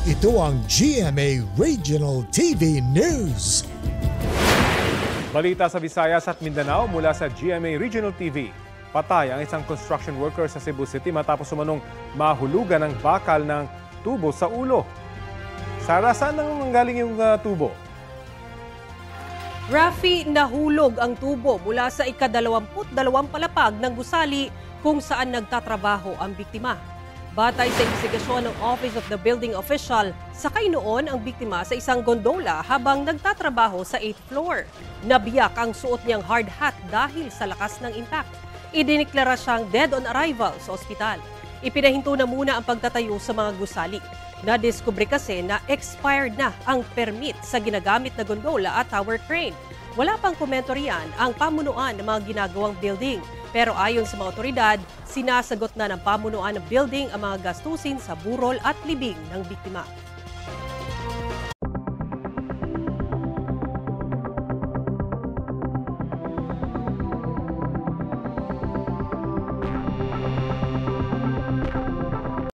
Ito ang GMA Regional TV News. Balita sa Visayas at Mindanao mula sa GMA Regional TV. Patay ang isang construction worker sa Cebu City matapos umanong mahulugan ng bakal ng tubo sa ulo. Sara, saan nang galing yung tubo? Rafi, nahulog ang tubo mula sa ika-22 palapag ng gusali kung saan nagtatrabaho ang biktima. Batay sa investigasyon ng Office of the Building Official, sakay noon ang biktima sa isang gondola habang nagtatrabaho sa 8th floor. Nabiyak ang suot niyang hard hat dahil sa lakas ng impact. Idineklara siyang dead on arrival sa ospital. Ipinahinto na muna ang pagtatayo sa mga gusali. Nadiskubre kasi na expired na ang permit sa ginagamit na gondola at tower crane. Wala pang komento riyan ang pamunuan ng mga ginagawang building. Pero ayon sa mga otoridad, sinasagot na ng pamunuan ng building ang mga gastusin sa burol at libing ng biktima.